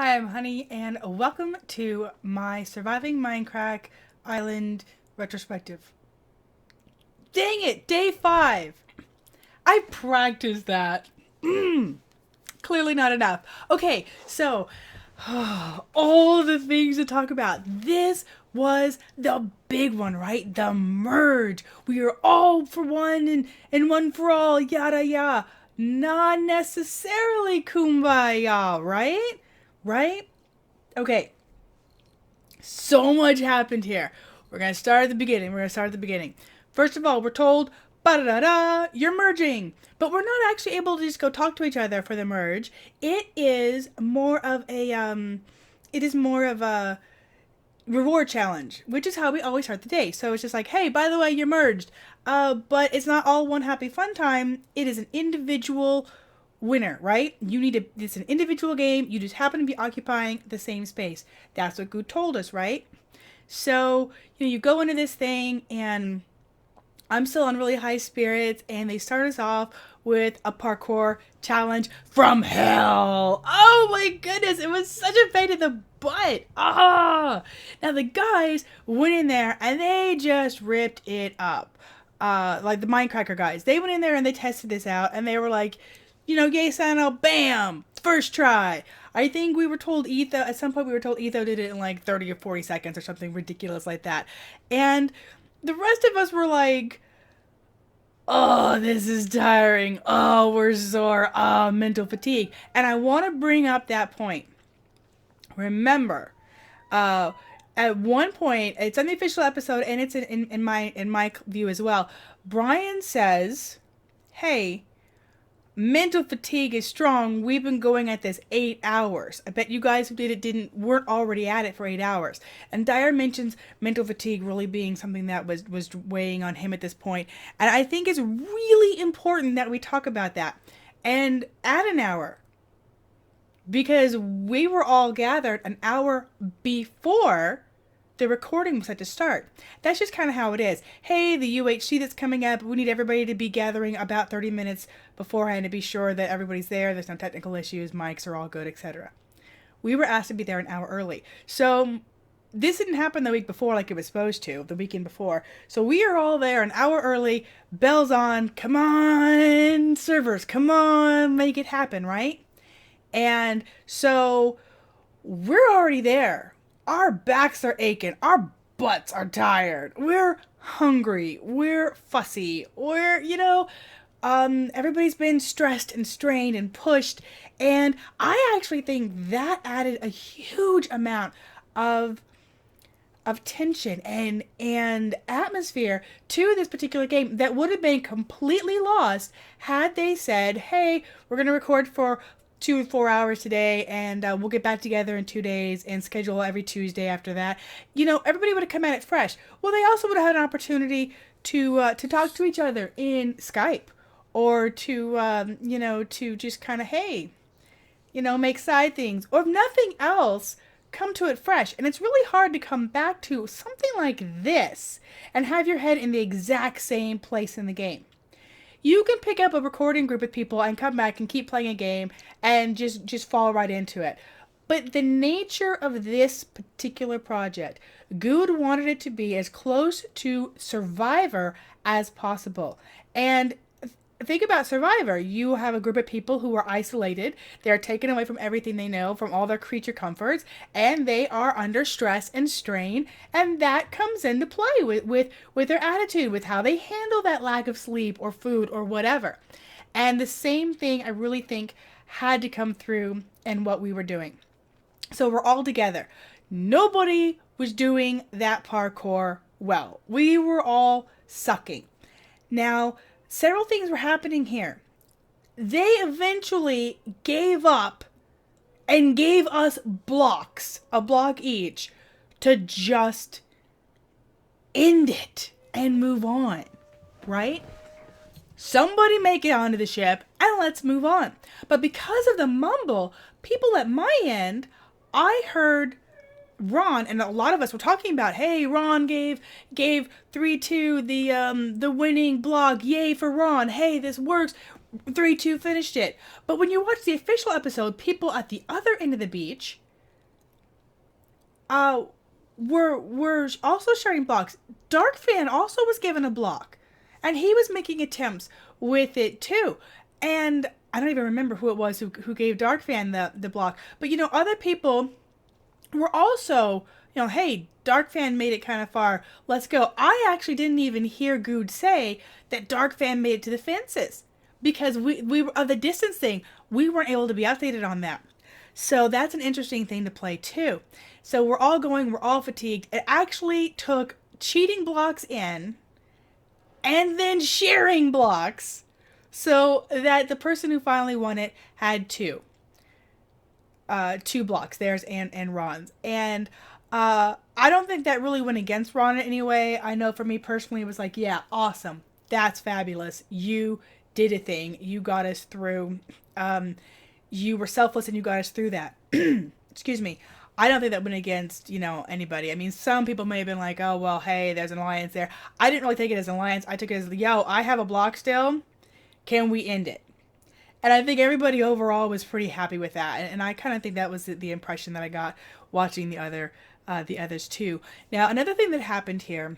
Hi, I'm Honey, and welcome to my Surviving Mindcrack Island retrospective. Dang it, day 5! I practiced that. Clearly not enough. Okay, so all the things to talk about. This was the big one, right? The merge. We are all for one and one for all, yada yada. Not necessarily kumbaya, right? Right? Okay, so much happened here. We're going to start at the beginning. First of all, we're told, ba-da-da-da, you're merging. But we're not actually able to just go talk to each other for the merge. It is more of a reward challenge, which is how we always start the day. So it's just like, hey, by the way, you're merged. But it's not all one happy fun time. It is an individual winner, right? It's an individual game. You just happen to be occupying the same space. That's what Good told us, right? So, you go into this thing and I'm still on really high spirits, and they start us off with a parkour challenge from hell. Oh my goodness, it was such a pain in the butt. Now the guys went in there and they just ripped it up. Like the Mindcracker guys, they went in there and they tested this out, and they were like, yay, Sano, bam, first try. I think we were told Etho, at some point we were told Etho did it in like 30 or 40 seconds or something ridiculous like that. And the rest of us were like, oh, this is tiring. Oh, we're sore. Oh, mental fatigue. And I want to bring up that point. Remember, at one point, it's on the official episode, and it's in my view as well. Brian says, "Hey, mental fatigue is strong. We've been going at this 8 hours. I bet you guys who did it weren't already at it for 8 hours." And Dyer mentions mental fatigue really being something that was weighing on him at this point. And I think it's really important that we talk about that. And add an hour. Because we were all gathered an hour before the recording was set to start. That's just kind of how it is. Hey, the UHC that's coming up, we need everybody to be gathering about 30 minutes beforehand to be sure that everybody's there, there's no technical issues, mics are all good, etc. We were asked to be there an hour early. So this didn't happen the week before like it was supposed to, the weekend before. So we are all there an hour early, bells on, come on, servers, come on, make it happen, right? And so we're already there. Our backs are aching. Our butts are tired. We're hungry. We're fussy. Everybody's been stressed and strained and pushed. And I actually think that added a huge amount of tension and atmosphere to this particular game that would have been completely lost had they said, hey, we're going to record for 2 or 4 hours today, and we'll get back together in 2 days and schedule every Tuesday after that. Everybody would have come at it fresh. Well, they also would have had an opportunity to talk to each other in Skype, or to just kind of, hey, make side things, or if nothing else, come to it fresh. And it's really hard to come back to something like this and have your head in the exact same place in the game. You can pick up a recording group of people and come back and keep playing a game and just fall right into it. But the nature of this particular project, Good wanted it to be as close to Survivor as possible. And think about Survivor. You have a group of people who are isolated. They're taken away from everything they know, from all their creature comforts, and they are under stress and strain, and that comes into play with their attitude, with how they handle that lack of sleep or food or whatever. And the same thing I really think had to come through in what we were doing. So we're all together. Nobody was doing that parkour well. We were all sucking. Now, several things were happening here. They eventually gave up and gave us blocks, a block each, to just end it and move on, right? Somebody make it onto the ship and let's move on. But because of the mumble, people at my end, I heard Ron, and a lot of us were talking about, hey, Ron gave 3-2 the winning blog. Yay for Ron. Hey, this works. 3-2 finished it. But when you watch the official episode, people at the other end of the beach uh, were also sharing blocks. Dark Fan also was given a block, and he was making attempts with it too. And I don't even remember who it was who gave Dark Fan the block. But other people were also, hey, Dark Fan made it kind of far. Let's go. I actually didn't even hear Good say that Dark Fan made it to the fences because we were of the distance thing. We weren't able to be updated on that. So that's an interesting thing to play too. So we're all fatigued. It actually took cheating blocks in and then sharing blocks so that the person who finally won it had two blocks, theirs and Ron's. And I don't think that really went against Ron in any way. I know for me personally, it was like, yeah, awesome. That's fabulous. You did a thing. You got us through. You were selfless and you got us through that. Excuse me. I don't think that went against, anybody. I mean, some people may have been like, oh, well, hey, there's an alliance there. I didn't really take it as an alliance. I took it as, yo, I have a block still. Can we end it? And I think everybody overall was pretty happy with that. And I kind of think that was the impression that I got watching the others too. Now, another thing that happened here,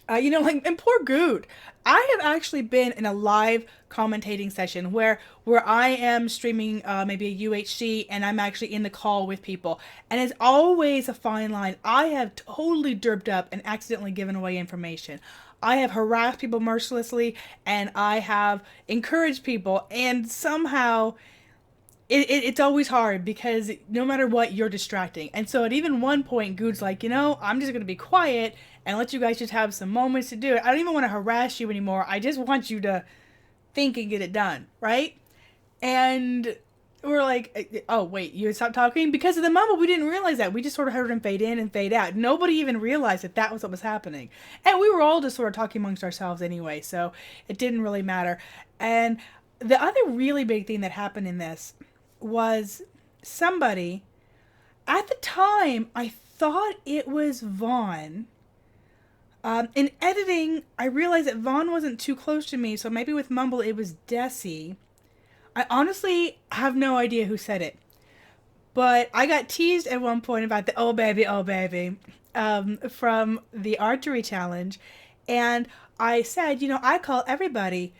and poor Good. I have actually been in a live commentating session where I am streaming maybe a UHC and I'm actually in the call with people. And it's always a fine line. I have totally derped up and accidentally given away information. I have harassed people mercilessly and I have encouraged people, and somehow it's always hard because no matter what, you're distracting. And so at even one point, Good's like, I'm just going to be quiet and let you guys just have some moments to do it. I don't even want to harass you anymore. I just want you to think and get it done, right? And we're like, oh, wait, you stopped talking? Because of the mumble, we didn't realize that. We just sort of heard him fade in and fade out. Nobody even realized that was what was happening. And we were all just sort of talking amongst ourselves anyway, so it didn't really matter. And the other really big thing that happened in this was somebody, at the time, I thought it was Vaughn. In editing, I realized that Vaughn wasn't too close to me, so maybe with Mumble it was Desi. I honestly have no idea who said it. But I got teased at one point about the oh baby, from the archery challenge. And I said, I call everybody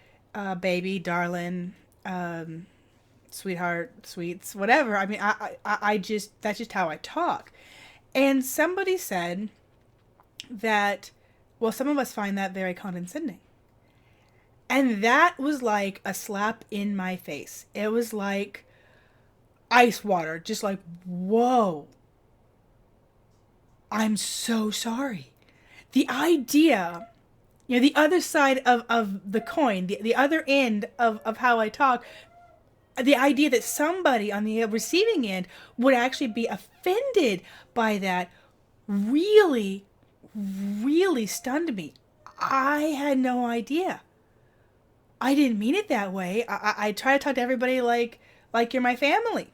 baby, darling, sweetheart, sweets, whatever. I mean, I just, that's just how I talk. And somebody said that, well, some of us find that very condescending. And that was like a slap in my face. It was like ice water, just like, whoa. I'm so sorry. The idea, the other side of the coin, the other end of how I talk, the idea that somebody on the receiving end would actually be offended by that really, really stunned me. I had no idea. I didn't mean it that way. I try to talk to everybody like you're my family.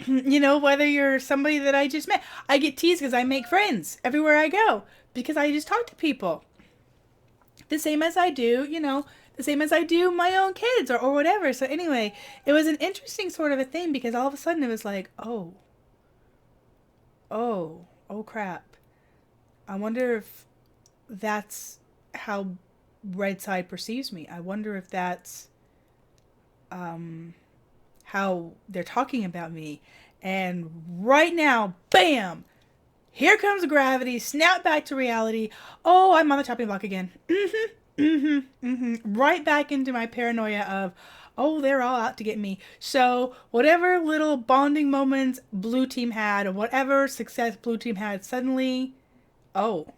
Whether you're somebody that I just met. I get teased because I make friends everywhere I go because I just talk to people. The same as I do, the same as I do my own kids or whatever. So anyway, it was an interesting sort of a thing because all of a sudden it was like, oh crap. I wonder if that's how Red Side perceives me. I wonder if that's how they're talking about me. And right now, bam! Here comes gravity, snap back to reality. Oh, I'm on the chopping block again. Right back into my paranoia of, oh, they're all out to get me. So whatever little bonding moments Blue Team had, or whatever success Blue Team had, suddenly, oh,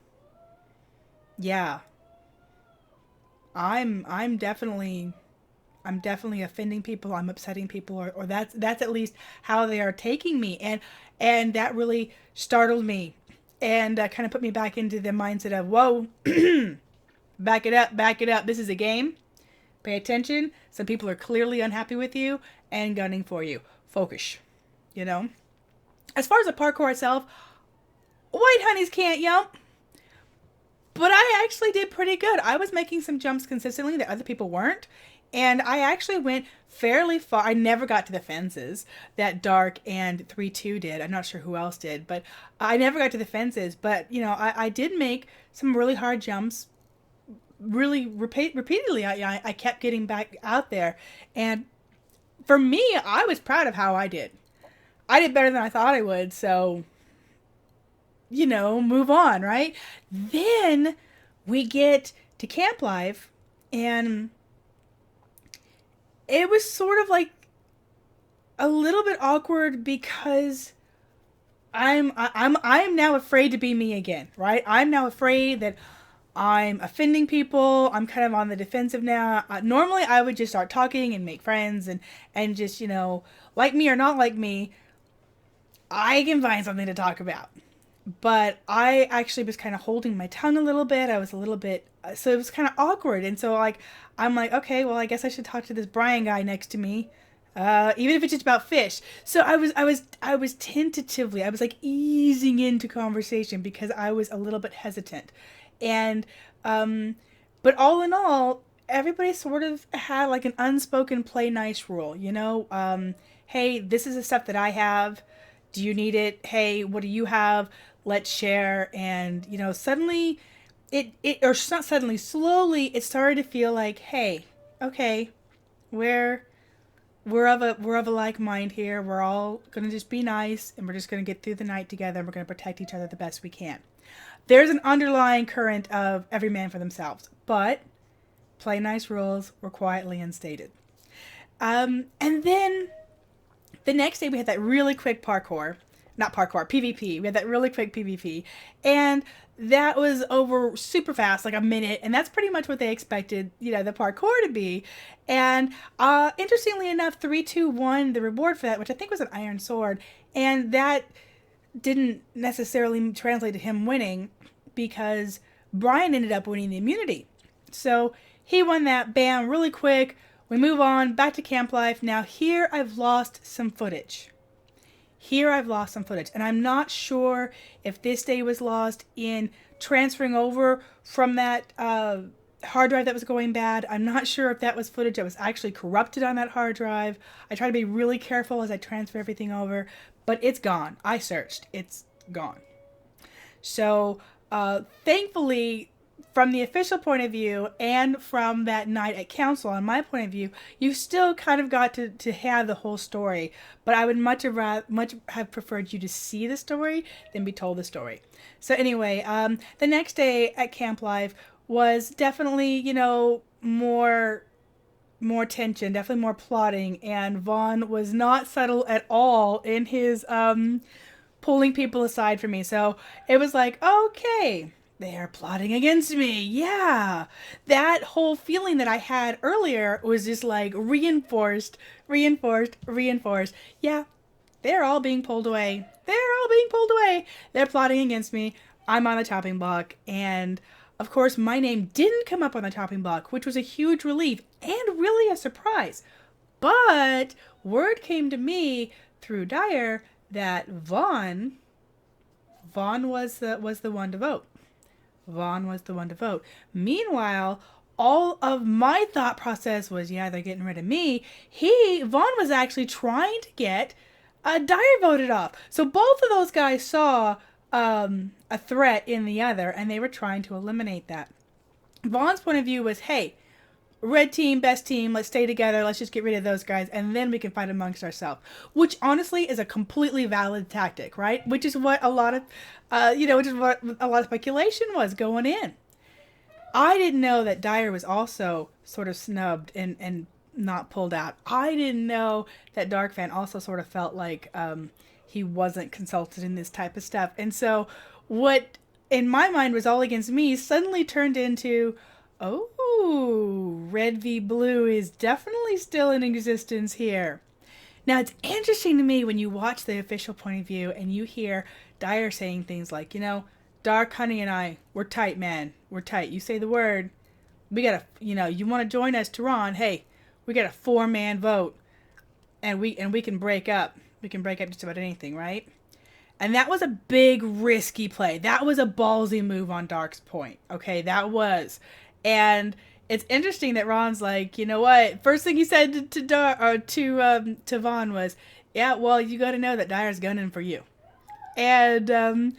yeah, I'm definitely offending people. I'm upsetting people, or that's at least how they are taking me, and that really startled me, and kind of put me back into the mindset of, whoa, back it up. This is a game. Pay attention. Some people are clearly unhappy with you and gunning for you. Focus. As far as the parkour itself, white honeys can't jump. But I actually did pretty good. I was making some jumps consistently that other people weren't. And I actually went fairly far. I never got to the fences that Dark and 3-2 did. I'm not sure who else did, but I never got to the fences. But, I did make some really hard jumps really repeatedly. I kept getting back out there. And for me, I was proud of how I did. I did better than I thought I would. So, move on, right? Then we get to camp life, and it was sort of like a little bit awkward because I am now afraid to be me again, right? I'm now afraid that I'm offending people. I'm kind of on the defensive now. Normally, I would just start talking and make friends and just like me or not like me, I can find something to talk about. But I actually was kind of holding my tongue a little bit. I was a little bit, so it was kind of awkward. And so I'm like, okay, well, I guess I should talk to this Brian guy next to me, even if it's just about fish. So I was tentatively, I was like easing into conversation because I was a little bit hesitant, and but all in all, everybody sort of had like an unspoken play nice rule, Hey, this is the stuff that I have. Do you need it? Hey, what do you have? Let's share. And suddenly, or not suddenly, slowly, it started to feel like, hey, okay, we're we're of a like mind here. We're all gonna just be nice, and we're just gonna get through the night together. And we're gonna protect each other the best we can. There's an underlying current of every man for themselves, but play nice rules were quietly instated. And then the next day we had that really quick not parkour, PvP. We had that really quick PvP, and that was over super fast, like a minute, and that's pretty much what they expected, the parkour to be. And interestingly enough, 3-2 won the reward for that, which I think was an iron sword, and that didn't necessarily translate to him winning because Brian ended up winning the immunity. So he won that, bam, really quick. We move on back to camp life. Now here I've lost some footage. And I'm not sure if this day was lost in transferring over from that hard drive that was going bad. I'm not sure if that was footage that was actually corrupted on that hard drive. I try to be really careful as I transfer everything over, but it's gone. I searched. It's gone. So thankfully, from the official point of view and from that night at council, on my point of view, you still kind of got to have the whole story. But I would much have preferred you to see the story than be told the story. So anyway, the next day at Camp Life was definitely, more tension, definitely more plotting, and Vaughn was not subtle at all in his pulling people aside from me. So it was like, okay, they are plotting against me. Yeah. That whole feeling that I had earlier was just like reinforced. Yeah, they're all being pulled away. They're plotting against me. I'm on the chopping block. And of course, my name didn't come up on the chopping block, which was a huge relief and really a surprise. But word came to me through Dyer that Vaughn was the one to vote. Vaughn was the one to vote. Meanwhile, all of my thought process was, yeah, they're getting rid of me. Vaughn was actually trying to get Dyer voted off. So both of those guys saw a threat in the other, and they were trying to eliminate that. Vaughn's point of view was, hey, red team, best team, let's stay together, let's just get rid of those guys, and then we can fight amongst ourselves. Which honestly is a completely valid tactic, right? Which is what a lot of, speculation was going in. I didn't know that Dyer was also sort of snubbed and not pulled out. I didn't know that Darkfan also sort of felt like he wasn't consulted in this type of stuff. And so what in my mind was all against me suddenly turned into, oh, red v blue is definitely still in existence here. Now, it's interesting to me when you watch the official point of view and you hear Dyer saying things like, Dark, Honney, and I, we're tight, man. We're tight. You say the word. We got to, you want to join us, Tehran? Hey, we got a 4-man vote. And we can break up. We can break up just about anything, right? And that was a big, risky play. That was a ballsy move on Dark's point. Okay, that was. And it's interesting that Ron's like, you know what? First thing he said to Vaughn was, "Yeah, well, you got to know that Dyer's gunning for you." And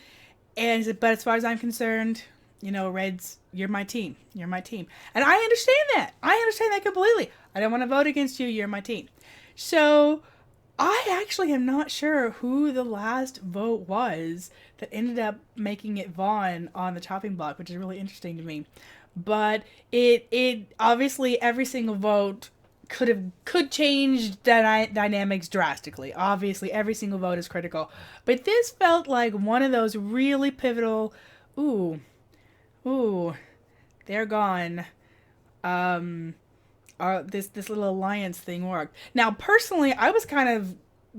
he said, "But as far as I'm concerned, you know, Reds, you're my team. You're my team." And I understand that. I understand that completely. I don't want to vote against you. You're my team. So I actually am not sure who the last vote was that ended up making it Vaughn on the chopping block, which is really interesting to me. But it obviously every single vote could change dynamics drastically. Obviously, every single vote is critical, but this felt like one of those really pivotal. Ooh, ooh, they're gone. This little alliance thing worked. Now, personally, I was kind of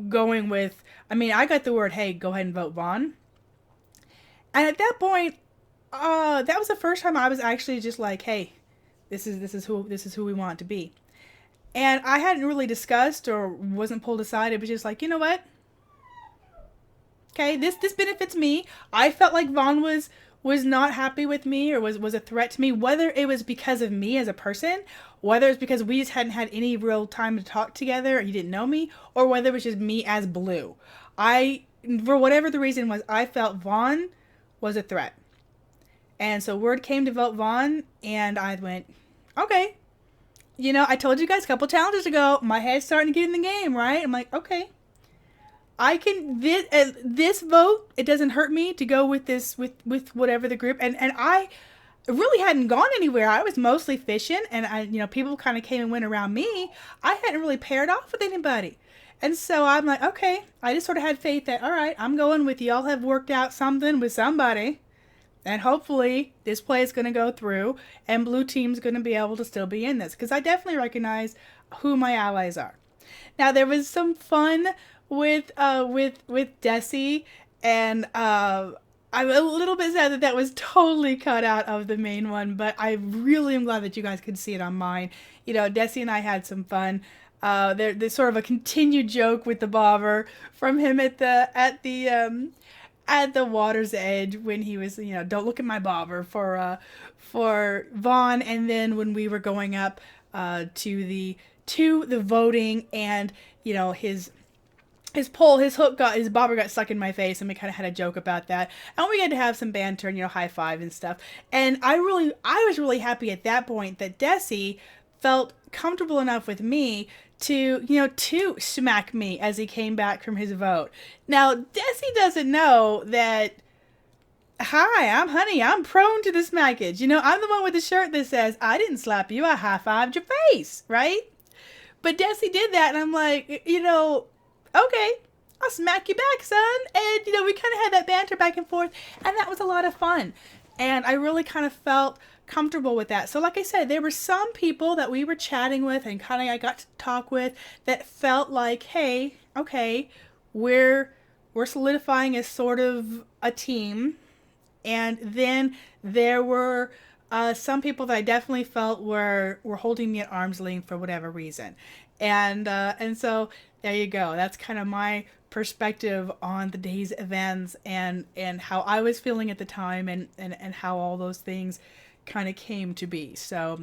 going with. I mean, I got the word, "Hey, go ahead and vote Vaughn," and at that point, that was the first time I was actually just like, "Hey, this is who we want it to be." And I hadn't really discussed or wasn't pulled aside. It was just like, you know what? Okay, this benefits me. I felt like Vaughn was not happy with me or was a threat to me, whether it was because of me as a person, whether it's because we just hadn't had any real time to talk together or he didn't know me, or whether it was just me as Blue. For whatever the reason was, I felt Vaughn was a threat. And so word came to vote Vaughn, and I went, okay. You know, I told you guys a couple challenges ago, my head's starting to get in the game, right? I'm like, okay. I can this vote. It doesn't hurt me to go with this with whatever the group, and I really hadn't gone anywhere. I was mostly fishing, and people kind of came and went around me. I hadn't really paired off with anybody, and so I'm like, okay. I just sort of had faith that all right, I'm going with you. Y'all have worked out something with somebody, and hopefully this play is going to go through, and Blue Team's going to be able to still be in this because I definitely recognize who my allies are. Now there was some fun with Desi, and I'm a little bit sad that was totally cut out of the main one, but I really am glad that you guys could see it on mine. You know, Desi and I had some fun. There's sort of a continued joke with the bobber from him at the water's edge when he was, don't look at my bobber for Vaughn, and then when we were going up to the voting, and his bobber got stuck in my face, and we kind of had a joke about that. And we had to have some banter and, high five and stuff. And I was really happy at that point that Desi felt comfortable enough with me to smack me as he came back from his vote. Now, Desi doesn't know that, hi, I'm Honney. I'm prone to the smackage. I'm the one with the shirt that says, I didn't slap you, I high-fived your face, right? But Desi did that, and I'm like, okay, I'll smack you back, son. And, we kind of had that banter back and forth, and that was a lot of fun. And I really kind of felt comfortable with that. So like I said, there were some people that we were chatting with and kind of I got to talk with that felt like, hey, okay, we're solidifying as sort of a team. And then there were some people that I definitely felt were holding me at arm's length for whatever reason. And so there you go. That's kind of my perspective on the day's events and how I was feeling at the time and how all those things kind of came to be. So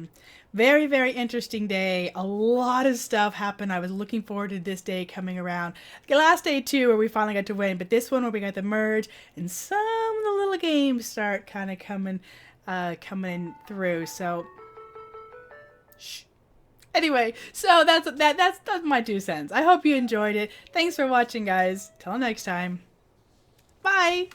very, very interesting day. A lot of stuff happened. I was looking forward to this day coming around. The last day too, where we finally got to win, but this one where we got the merge and some of the little games start kind of coming through. So shh. Anyway, so that's my 2 cents. I hope you enjoyed it. Thanks for watching, guys. Till next time. Bye.